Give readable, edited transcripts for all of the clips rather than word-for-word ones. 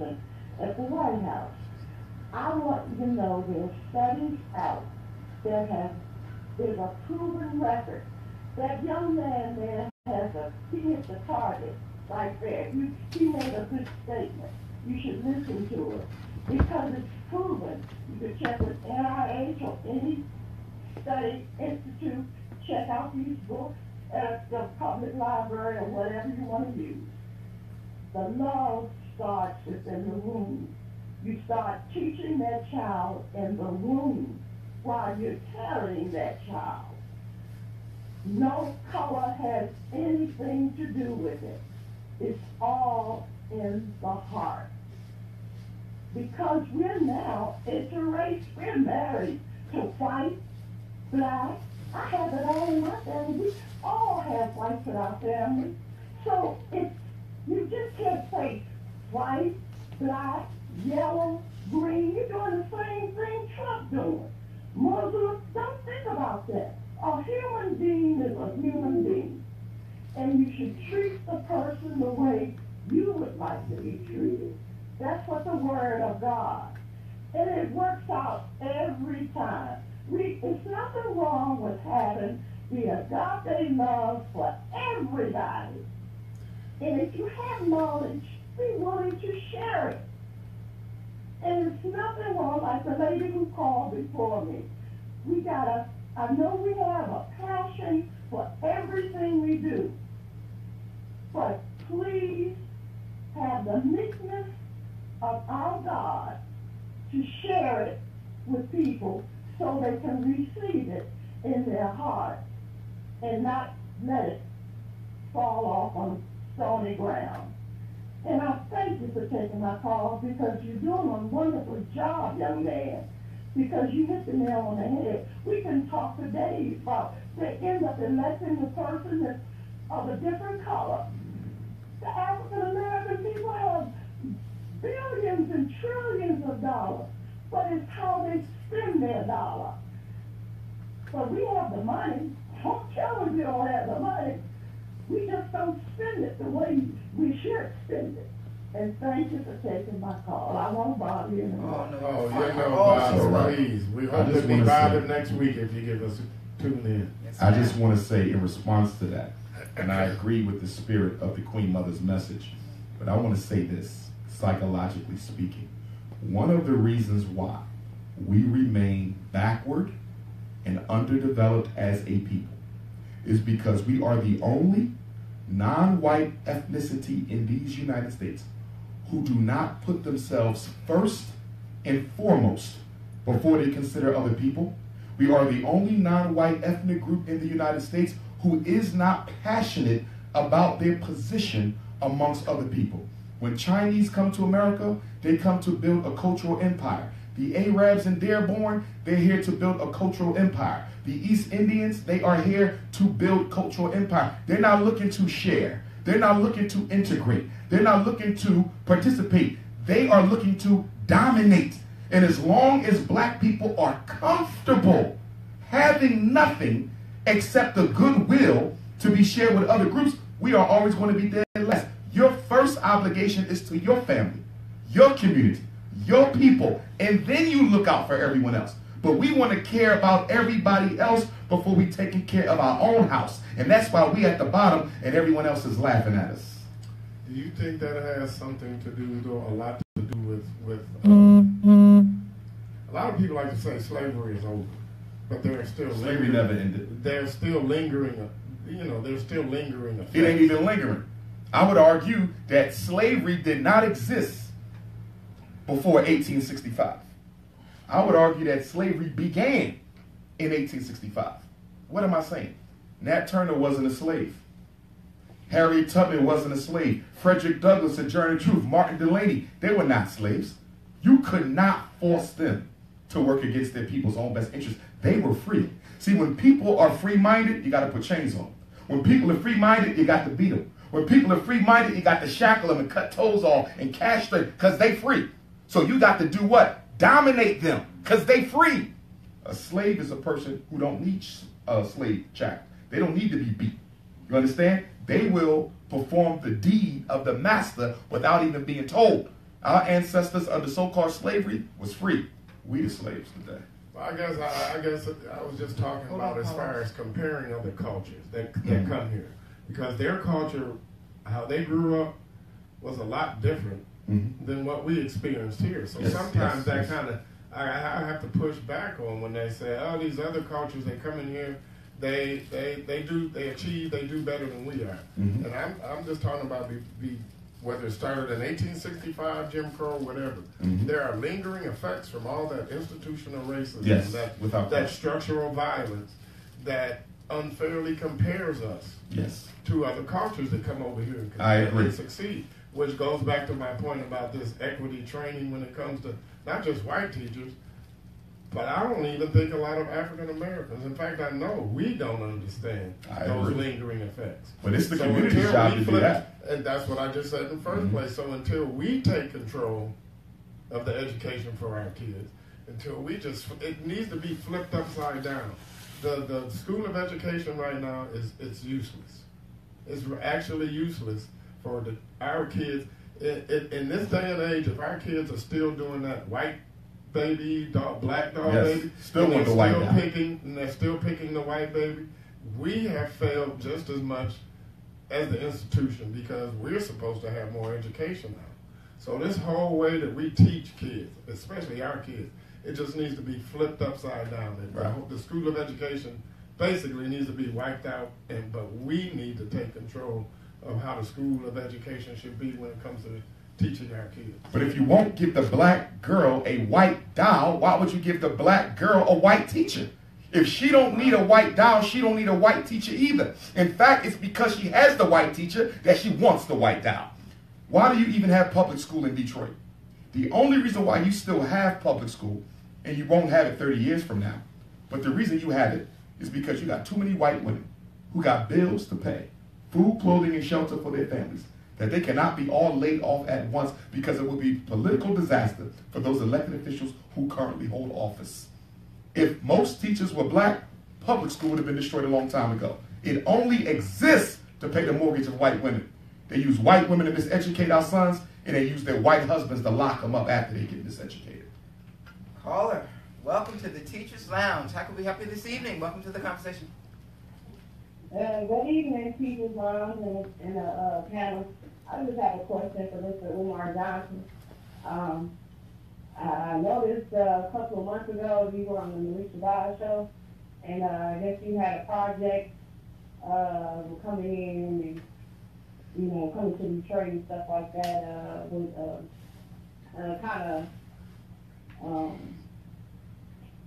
person at the White House. I want you to know there's studies out that there's a proven record. That young man there he hit the target right there. He made a good statement. You should listen to it because it's proven. You can check with NIH or any study institute. Check out these books at the public library or whatever you want to use. The love starts within the womb. You start teaching that child in the womb while you're carrying that child. No color has anything to do with it. It's all in the heart. Because we're now interracial. We're married to white, black. I have it all in my family. We all have whites in our family. So you just can't say white, black, yellow, green. You're doing the same thing Trump doing. Muslim, don't think about that. A human being is a human being. And you should treat the person the way you would like to be treated. That's what the Word of God. And it works out every time. It's nothing wrong with having the agape love for everybody. And if you have knowledge, be willing to share it. And it's nothing wrong, like the lady who called before me. I know we have a passion for everything we do, but please have the meekness of our God to share it with people so they can receive it in their heart and not let it fall off on stony ground. And I thank you for taking my call because you're doing a wonderful job, young man. Because you hit the nail on the head. We can talk for days about they end up electing the person that's of a different color. The African American people have billions and trillions of dollars, but it's how they spend their dollar. But we have the money. Don't tell us we don't have the money. We just don't spend it the way we should spend it. And thank you for taking my call. I won't bother you anymore. Oh, you're no bother, please. We hope to be bothered next week if you give us tune in. I just want to say in response to that, and I agree with the spirit of the Queen Mother's message, but I want to say this, psychologically speaking. One of the reasons why we remain backward and underdeveloped as a people is because we are the only non-white ethnicity in these United States who do not put themselves first and foremost before they consider other people. We are the only non-white ethnic group in the United States who is not passionate about their position amongst other people. When Chinese come to America, they come to build a cultural empire. The Arabs in Dearborn, they're here to build a cultural empire. The East Indians, they are here to build cultural empire. They're not looking to share. They're not looking to integrate. They're not looking to participate. They are looking to dominate. And as long as black people are comfortable having nothing except the goodwill to be shared with other groups, we are always going to be dead last. Your first obligation is to your family, your community, your people, and then you look out for everyone else. But we want to care about everybody else before we taking care of our own house. And that's why we at the bottom and everyone else is laughing at us. Do you think that has something to do, though, a lot to do with a lot of people like to say slavery is over, but they're still slavery never ended. They're still lingering, there's still lingering effects. It ain't even lingering. I would argue that slavery did not exist before 1865. I would argue that slavery began in 1865. What am I saying? Nat Turner wasn't a slave. Harriet Tubman wasn't a slave. Frederick Douglass, Sojourner Truth, Martin Delany, they were not slaves. You could not force them to work against their people's own best interest. They were free. See, when people are free-minded, you got to put chains on them. When people are free-minded, you got to beat them. When people are free-minded, you got to shackle them and cut toes off and castrate because they free. So you got to do what? Dominate them because they free. A slave is a person who don't need a slave shackle. They don't need to be beat. You understand? They will perform the deed of the master without even being told. Our ancestors under so-called slavery was free. We the slaves today. Well, I guess I was just talking about as far as comparing other cultures that come here, because their culture, how they grew up, was a lot different than what we experienced here. So sometimes that kind of I have to push back on when they say, oh, these other cultures, they come in here, they achieve, they do better than we are. And I'm just talking about whether it started in 1865, Jim Crow, whatever. There are lingering effects from all that institutional racism, that structural violence that unfairly compares us to other cultures that come over here and succeed. Which goes back to my point about this equity training when it comes to not just white teachers, but I don't even think a lot of African Americans. In fact, I know we don't understand those lingering effects. But it's the community's job to do that. And that's what I just said in the first place. So until we take control of the education for our kids, it needs to be flipped upside down. The school of education right now it's useless. It's actually useless for our kids. In this day and age, if our kids are still doing that white baby, black dog baby, and they're still picking the white baby, we have failed just as much as the institution, because we're supposed to have more education now. So this whole way that we teach kids, especially our kids, it just needs to be flipped upside down. The school of education basically needs to be wiped out, but we need to take control of how the school of education should be when it comes to teaching our kids. But if you won't give the black girl a white doll, why would you give the black girl a white teacher? If she don't need a white doll, she don't need a white teacher either. In fact, it's because she has the white teacher that she wants the white doll. Why do you even have public school in Detroit? The only reason why you still have public school, and you won't have it 30 years from now, but the reason you have it is because you got too many white women who got bills to pay, food, clothing, and shelter for their families, that they cannot be all laid off at once, because it would be political disaster for those elected officials who currently hold office. If most teachers were black, public school would have been destroyed a long time ago. It only exists to pay the mortgage of white women. They use white women to miseducate our sons, and they use their white husbands to lock them up after they get miseducated. Caller, welcome to the Teacher's Lounge. How can we help you this evening? Welcome to the conversation. Good evening, Teacher's Lounge and the panel. I just have a question for Mr. Umar Johnson. I noticed a couple of months ago you were on the Marisha Bada show, and I guess you had a project coming in and, coming to Detroit and stuff like that with kind of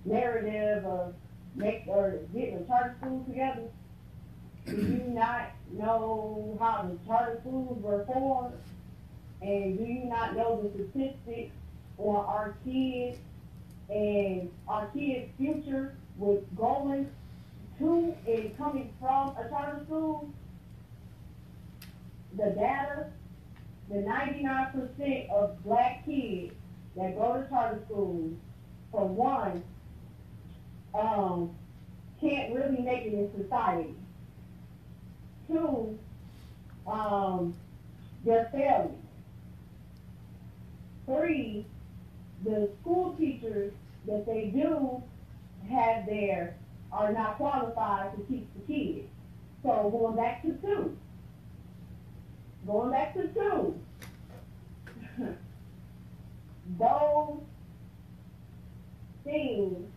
narrative of getting the charter schools together. Do you not know how the charter schools were formed? And do you not know the statistics on our kids and our kids' future with going to and coming from a charter school? The data, the 99% of black kids that go to charter schools, for one, can't really make it in society. Two, they're failing. Three, the school teachers that they do have there are not qualified to teach the kids. So going back to two, those things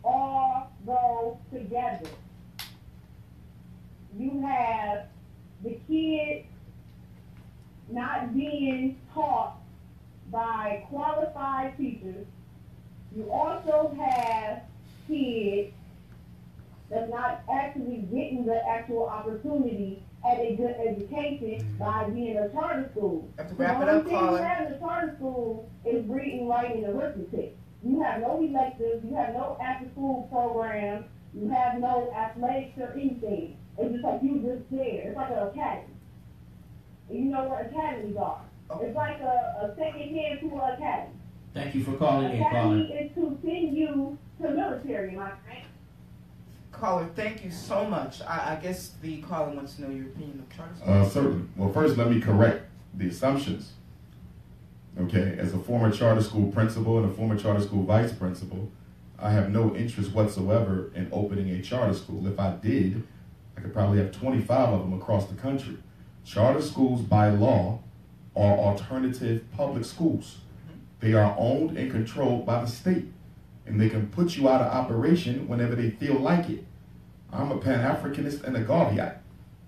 all go together. You have the kids not being taught by qualified teachers. You also have kids that's not actually getting the actual opportunity at a good education by being a charter school. Have to wrap it up, The only thing caller. you have in a charter school is reading, writing, and arithmetic. You have no electives, you have no after-school programs, you have no athletics or anything. It's just like you just there. It's like an academy. And you know what academies are. It's like a second hand to an academy. Thank you for calling in, Academy caller. is to send you to military, my friend. Caller, thank you so much. I guess the caller wants to know your opinion of charter schools. Certainly. Well, first, let me correct the assumptions. Okay, as a former charter school principal and a former charter school vice principal, I have no interest whatsoever in opening a charter school. If I did, I could probably have 25 of them across the country. Charter schools, by law, are alternative public schools. They are owned and controlled by the state, and they can put you out of operation whenever they feel like it. I'm a Pan-Africanist and a Garveyite.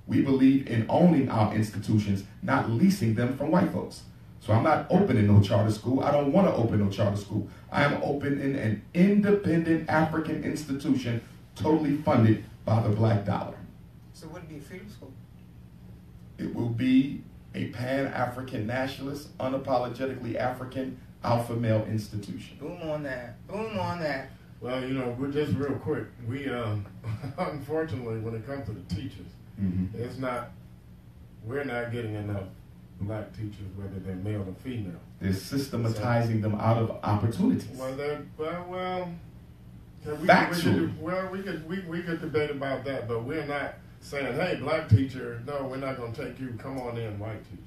We believe in owning our institutions, not leasing them from white folks. So I'm not opening no charter school. I don't want to open no charter school. I am opening an independent African institution totally funded by the black dollar. So would it be a freedom school? It will be a Pan-African nationalist, unapologetically African, alpha male institution. Boom on that. Boom on that. Well, you know, we're just real quick. We, unfortunately, when it comes to the teachers, it's not, we're not getting enough black teachers, whether they're male or female. They're systematizing them out of opportunities. Well, Factually. We could debate about that, but we're not saying, hey, black teacher, no, we're not going to take you. Come on in, white teacher.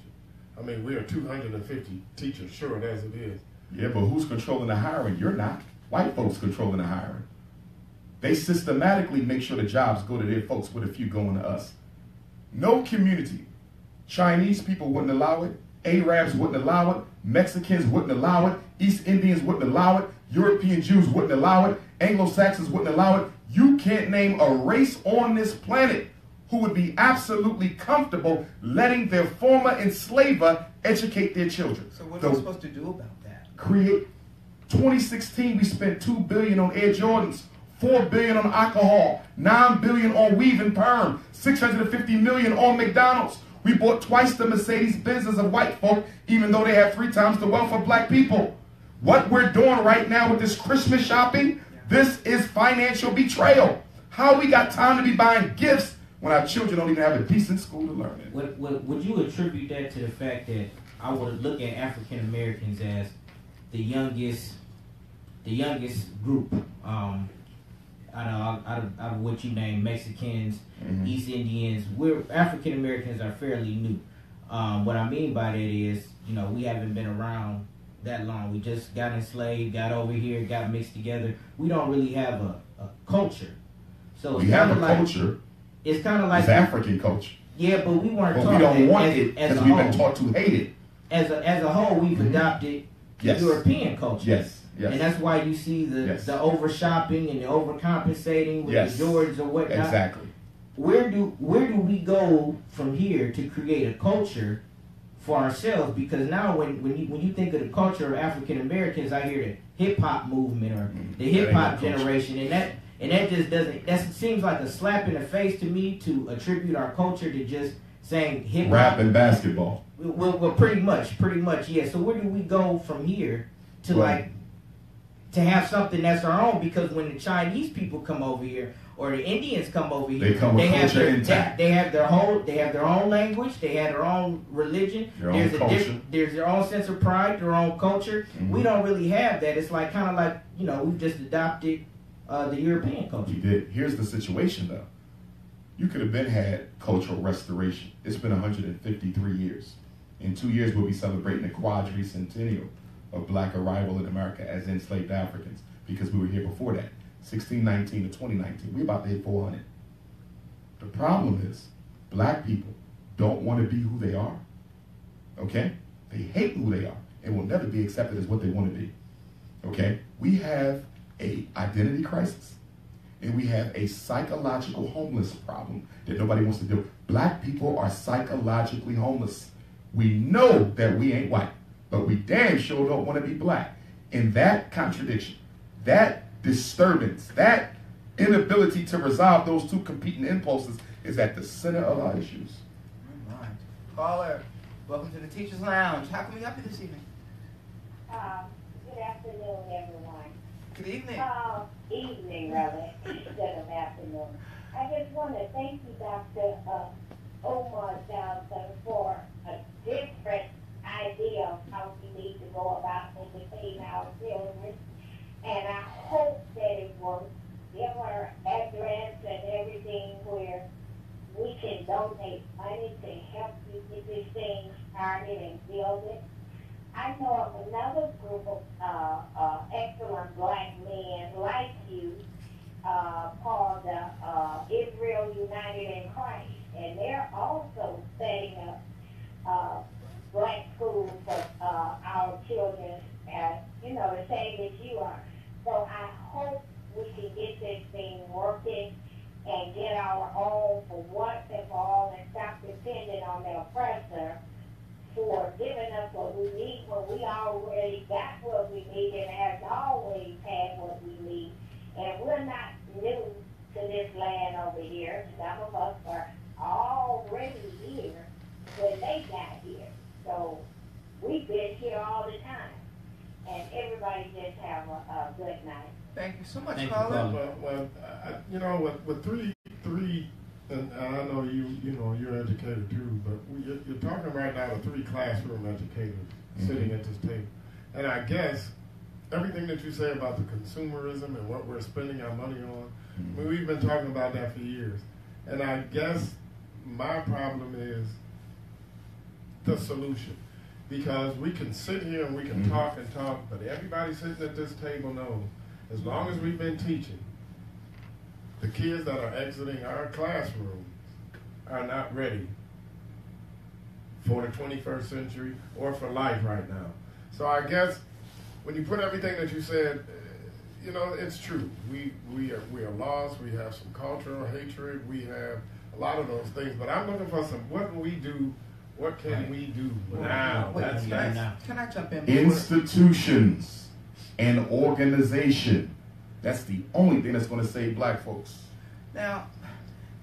I mean, we are 250 teachers short as it is. Yeah, but who's controlling the hiring? You're not. White folks controlling the hiring. They systematically make sure the jobs go to their folks with a few going to us. No community. Chinese people wouldn't allow it. Arabs wouldn't allow it. Mexicans wouldn't allow it. East Indians wouldn't allow it. European Jews wouldn't allow it. Anglo-Saxons wouldn't allow it. You can't name a race on this planet who would be absolutely comfortable letting their former enslaver educate their children. So what are we supposed to do about that? Create. 2016, we spent $2 billion on Air Jordans, $4 billion on alcohol, $9 billion on weave and perm, $650 million on McDonald's. We bought twice the Mercedes-Benzes of white folk, even though they have 3 times the wealth of black people. What we're doing right now with this Christmas shopping, this is financial betrayal. How we got time to be buying gifts when our children don't even have a decent school to learn in? Would you attribute that to the fact that I would look at African Americans as the youngest group out of what you name, Mexicans, East Indians? We're African Americans are fairly new. What I mean by that is, you know, we haven't been around that long. We just got enslaved, got over here, got mixed together. We don't really have a culture. So we have a culture. It's kind of like it's African culture. Yeah, but we weren't. But we don't want it because we've been taught to hate it. As a whole, we've adopted European culture. Yes. And that's why you see the over shopping and the overcompensating with the Jordans or whatnot. Exactly. Where do we go from here to create a culture for ourselves? Because now when you think of the culture of African Americans, I hear the hip hop movement or the hip hop generation, and that just doesn't. That seems like a slap in the face to me to attribute our culture to just saying hip hop, rap, and basketball. Well, pretty much, yeah. So where do we go from here to to have something that's our own? Because when the Chinese people come over here or the Indians come over here, they have their own language, they have their own religion, there's their own sense of pride, their own culture. We don't really have that. It's like kind of like, you know, we've just adopted the European culture. You did. Here's the situation though. You could have had cultural restoration. It's been 153 years. In 2 years, we'll be celebrating the quadricentennial of black arrival in America as enslaved Africans, because we were here before that, 1619 to 2019. We're about to hit 400. The problem is, black people don't want to be who they are, okay? They hate who they are and will never be accepted as what they want to be, okay? We have a identity crisis, and we have a psychological homeless problem that nobody wants to deal with. Black people are psychologically homeless. We know that we ain't white, but we damn sure don't want to be black. And that contradiction, that disturbance, that inability to resolve those two competing impulses is at the center of our issues. All right. Caller, welcome to the Teacher's Lounge. How can we help you this evening? Good afternoon, everyone. Good evening. Evening, rather, instead of afternoon. I just want to thank you, Dr. Umar Johnson, for a different idea of how we need to go about educating our children. And I hope that it works. Give our address and everything where we can donate money to help you get this thing started and build it. I know of another group of excellent black men like you called Israel United in Christ. And they're also setting up black schools for our children, the same as you are. So I hope we can get this thing working and get our own for once and for all and stop depending on the oppressor for giving us what we need when we already got what we need and has always had what we need. And we're not new to this land over here. Some of us are already here when they got here. So we've been here all the time. And everybody just have a good night. Thank you so much, Thank you, caller. Well, with three, and I know you're educated too, but you're talking right now to 3 classroom educators sitting at this table. And I guess everything that you say about the consumerism and what we're spending our money on, I mean, we've been talking about that for years. And I guess my problem is the solution. Because we can sit here and we can talk and talk, but everybody sitting at this table knows, as long as we've been teaching, the kids that are exiting our classrooms are not ready for the 21st century or for life right now. So I guess when you put everything that you said, it's true. We are lost. We have some cultural hatred. We have a lot of those things. But I'm looking for what can we do? What can we do now? Can I jump in? Institutions and organization. That's the only thing that's going to save black folks. Now,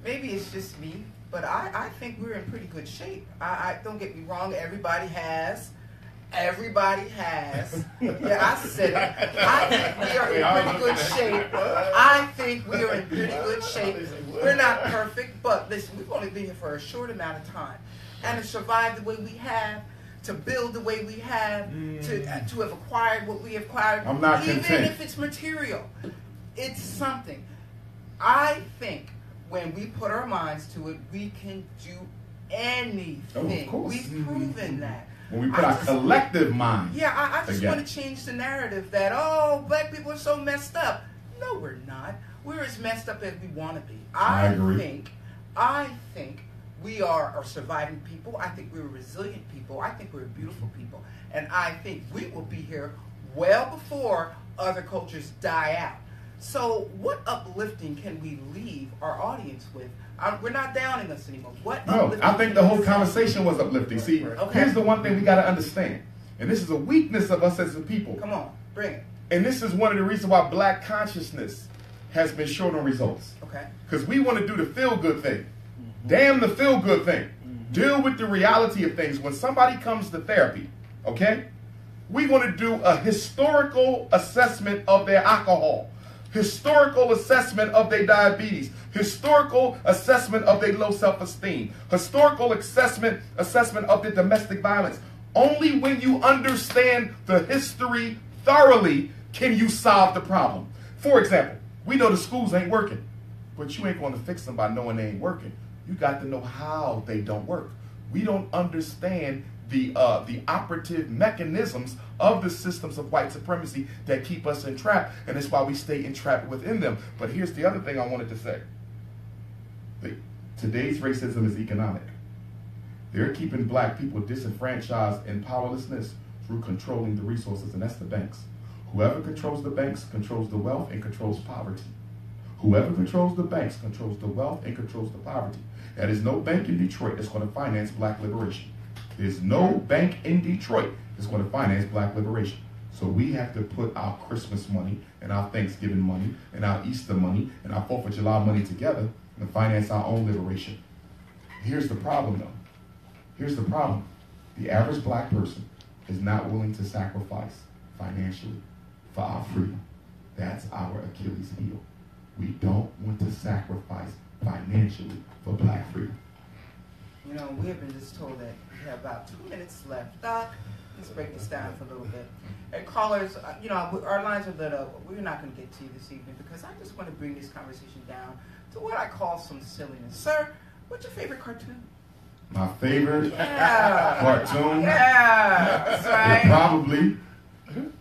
maybe it's just me, but I think we're in pretty good shape. I don't get me wrong. Everybody has. Yeah, I said it. I think we are in pretty good shape. I think we are in pretty good shape. We're not perfect, but listen, we've only been here for a short amount of time. And to survive the way we have, to build the way we have, to have acquired what we have acquired, I'm not even content. if it's material, it's something. I think when we put our minds to it, we can do anything. Oh, of course. We've proven that. When we put our collective mind. Yeah, I just together. want to change the narrative that, black people are so messed up. No, we're not. We're as messed up as we want to be. I agree. I think we are a surviving people. I think we're a resilient people. I think we're a beautiful people. And I think we will be here well before other cultures die out. So what uplifting can we leave our audience with? We're not downing us anymore. No, I think the whole conversation was uplifting. See, Here's the one thing we got to understand. And this is a weakness of us as a people. Come on, bring it. And this is one of the reasons why black consciousness has been short on results. Okay. Because we want to do the feel-good thing. Damn the feel-good thing. Deal with the reality of things. When somebody comes to therapy, okay, we want to do a historical assessment of their alcohol, historical assessment of their diabetes, historical assessment of their low self-esteem, historical assessment of their domestic violence. Only when you understand the history thoroughly can you solve the problem. For example, we know the schools ain't working, but you ain't going to fix them by knowing they ain't working. You got to know how they don't work. We don't understand the operative mechanisms of the systems of white supremacy that keep us entrapped, and that's why we stay entrapped within them. But here's the other thing I wanted to say. Today's racism is economic. They're keeping black people disenfranchised and powerlessness through controlling the resources, and that's the banks. Whoever controls the banks controls the wealth and controls poverty. Whoever controls the banks controls the wealth and controls the poverty. There is no bank in Detroit that's going to finance black liberation. There's no bank in Detroit that's going to finance black liberation. So we have to put our Christmas money and our Thanksgiving money and our Easter money and our 4th of July money together and finance our own liberation. Here's the problem, though. Here's the problem. The average black person is not willing to sacrifice financially for our freedom. That's our Achilles heel. We don't want to sacrifice financially for black freedom. You know, we have been just told that we have about 2 minutes left. Let's break this down for a little bit. And callers, our lines are lit up. We're not going to get to you this evening because I just want to bring this conversation down to what I call some silliness. Sir, what's your favorite cartoon? My favorite Yeah. cartoon. Yeah, that's It right. probably.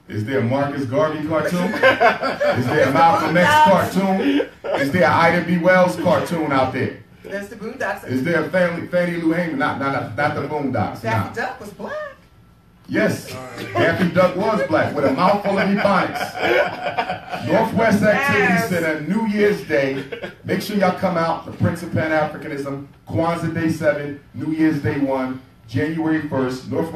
Is there a Marcus Garvey cartoon? Is there a Malcolm X cartoon? Is there an Ida B. Wells cartoon out there? There's the Boondocks. Is there a Fannie Lou Hamer? Not the Boondocks. Daffy Nah. Duck was black. Yes, Daffy Duck was black with a mouthful of ebonics. Northwest Activity Center, New Year's Day. Make sure y'all come out. The Prince of Pan-Africanism, Kwanzaa Day 7, New Year's Day 1, January 1st. Northwest